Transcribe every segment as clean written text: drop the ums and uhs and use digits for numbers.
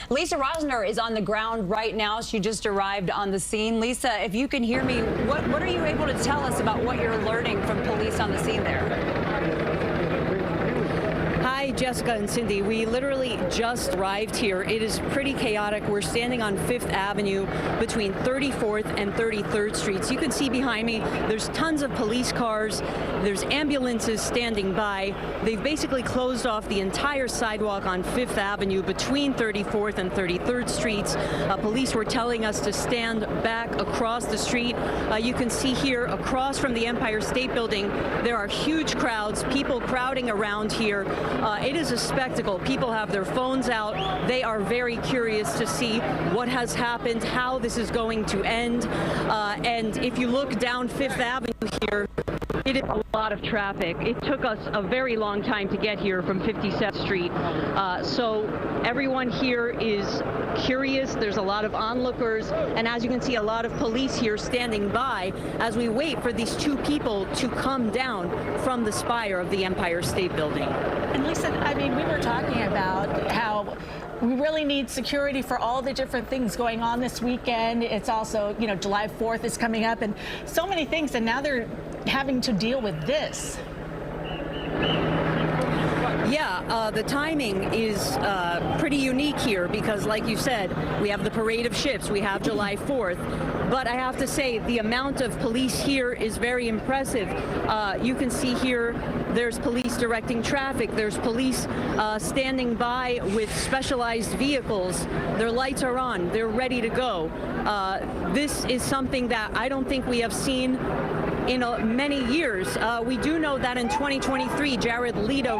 Lisa Rozner is on the ground right now. She just arrived on the scene. Lisa, if you can hear me, what are you able to tell us about what you're learning from police on the scene there? Hi, Jessica and Cindy. We literally just arrived here. It is pretty chaotic. We're standing on 5th Avenue between 34th and 33rd Streets. You can see behind me, there's tons of police cars. There's ambulances standing by. They've basically closed off the entire sidewalk on 5th Avenue between 34th and 33rd Streets. Police were telling us to stand back across the street. You can see here across from the Empire State Building, there are huge crowds, people crowding around here. It is a spectacle. People have their phones out. They are very curious to see what has happened, how this is going to end. And if you look down 5th Avenue here, it is a lot of traffic. It took us a very long time to get here from 57th Street. So everyone here is curious. There's a lot of onlookers. And as you can see, a lot of police here standing by as we wait for these two people to come down from the spire of the Empire State Building. And Lisa, I mean, we were talking about how we really need security for all the different things going on this weekend. It's also, you know, July 4th is coming up and so many things. And now they're having to deal with this. Yeah, the timing is pretty unique here because, like you said, we have the parade of ships, we have July 4th, but I have to say the amount of police here is very impressive. You can see here there's police directing traffic, there's police standing by with specialized vehicles. Their lights are on, they're ready to go. This is something that I don't think we have seen in many years. We do know that in 2023, Jared Leto,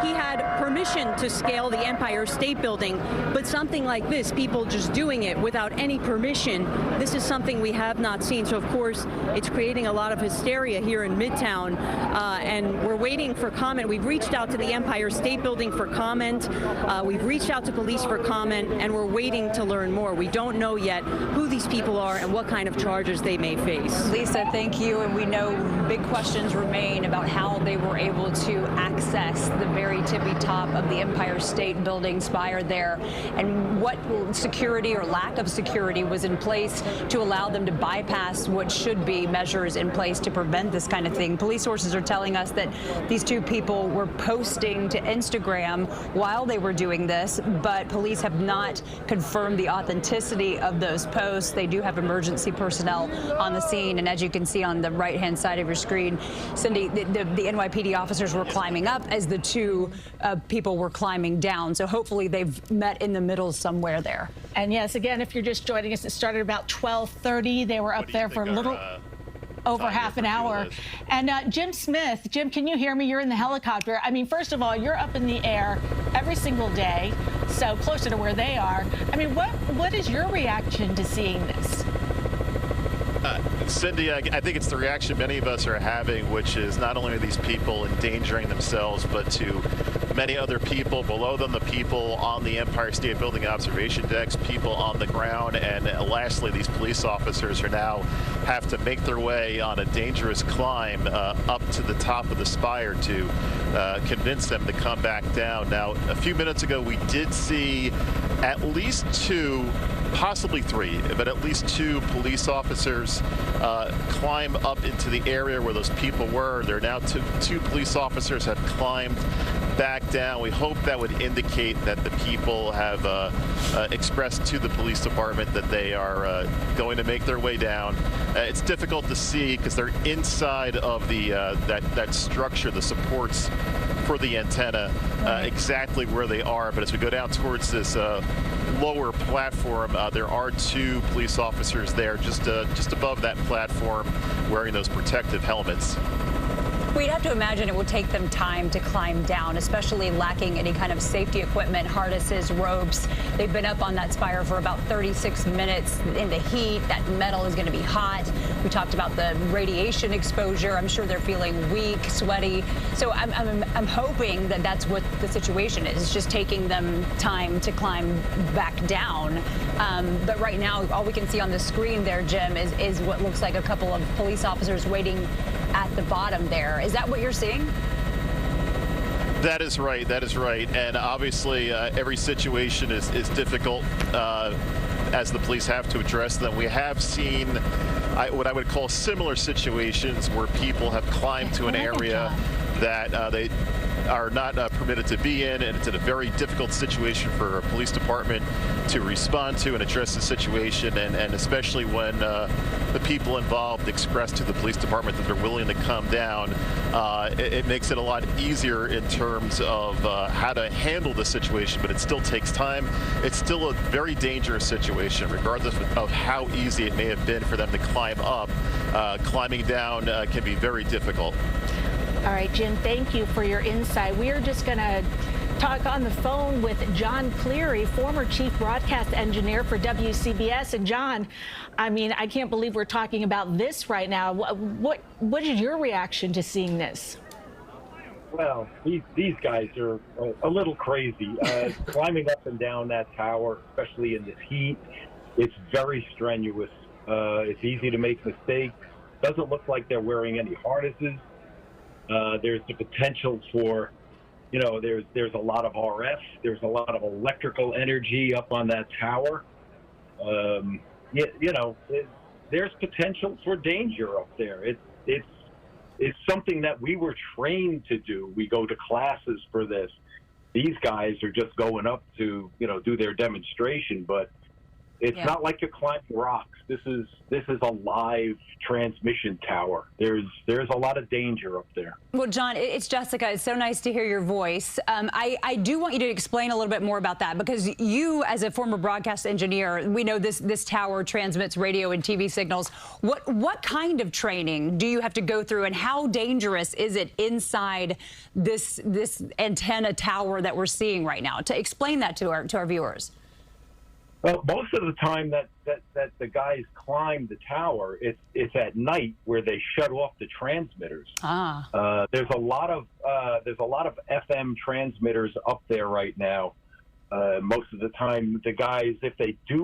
he had permission to scale the Empire State Building, but something like this, people just doing it without any permission, this is something we have not seen. So of course, it's creating a lot of hysteria here in Midtown, and we're waiting for comment. We've reached out to the Empire State Building for comment. We've reached out to police for comment, and we're waiting to learn more. We don't know yet who these people are and what kind of charges they may face. Lisa, thank you. And we know big questions remain about how they were able to access the very tippy top of the Empire State Building spire there, and what security or lack of security was in place to allow them to bypass what should be measures in place to prevent this kind of thing. Police sources are telling us that these two people were posting to Instagram while they were doing this, but police have not confirmed the authenticity of those posts. They do have emergency personnel on the scene, and as you can see on the right-hand side of your screen, Cindy, the NYPD officers were climbing up as the two people were climbing down. So hopefully they've met in the middle somewhere there. And yes, again, if you're just joining us, it started about 12:30. They were up there for a little over half an hour. And Jim Smith, Jim, can you hear me? You're in the helicopter. I mean, first of all, you're up in the air every single day, so closer to where they are. I mean, what is your reaction to seeing this? Cindy, I think it's the reaction many of us are having, which is not only are these people endangering themselves, but to many other people below them, the people on the Empire State Building observation decks, people on the ground, and lastly, these police officers are now have to make their way on a dangerous climb up to the top of the spire to convince them to come back down. Now, a few minutes ago, we did see at least two, possibly three, but at least two police officers climb up into the area where those people were. There are now two police officers have climbed back down. We hope that would indicate that the people have expressed to the police department that they are going to make their way down. It's difficult to see because they're inside of the that structure, the supports for the antenna, exactly where they are. But as we go down towards this lower platform, there are two police officers there just above that platform wearing those protective helmets. We'd have to imagine it would take them time to climb down, especially lacking any kind of safety equipment, harnesses, ropes. They've been up on that spire for about 36 minutes in the heat. That metal is going to be hot. We talked about the radiation exposure. I'm sure they're feeling weak, sweaty. So I'm hoping that that's what the situation is. It's just taking them time to climb back down. But right now, all we can see on the screen there, Jim, is what looks like a couple of police officers waiting at the bottom there. Is that what you're seeing? That is right. That is right. And obviously, every situation is difficult as the police have to address them. We have seen what I would call similar situations where people have climbed to an area that they are not permitted to be in, and it's in a very difficult situation for a police department to respond to and address the situation, and especially when the people involved express to the police department that they're willing to come down, it makes it a lot easier in terms of how to handle the situation, but it still takes time. It's still a very dangerous situation, regardless of how easy it may have been for them to climb up. Climbing down can be very difficult. All right, Jim, thank you for your insight. We are just going to talk on the phone with John Cleary, former chief broadcast engineer for WCBS. And John, I mean, I can't believe we're talking about this right now. What is your reaction to seeing this? Well, these guys are a little crazy. Climbing up and down that tower, especially in this heat, it's very strenuous. It's easy to make mistakes. Doesn't look like they're wearing any harnesses. There's the potential for, there's a lot of RF. There's a lot of electrical energy up on that tower. There's potential for danger up there. It's something that we were trained to do. We go to classes for this. These guys are just going up to, do their demonstration, but it's not like you're climbing rocks. This is a live transmission tower. There's a lot of danger up there. Well, John, it's Jessica. It's so nice to hear your voice. I do want you to explain a little bit more about that, because you, as a former broadcast engineer, we know this tower transmits radio and TV signals. What kind of training do you have to go through, and how dangerous is it inside this antenna tower that we're seeing right now? To explain that to our viewers. Well, most of the time that the guys climb the tower, it's at night where they shut off the transmitters. There's a lot of FM transmitters up there right now. Most of the time, the guys, if they do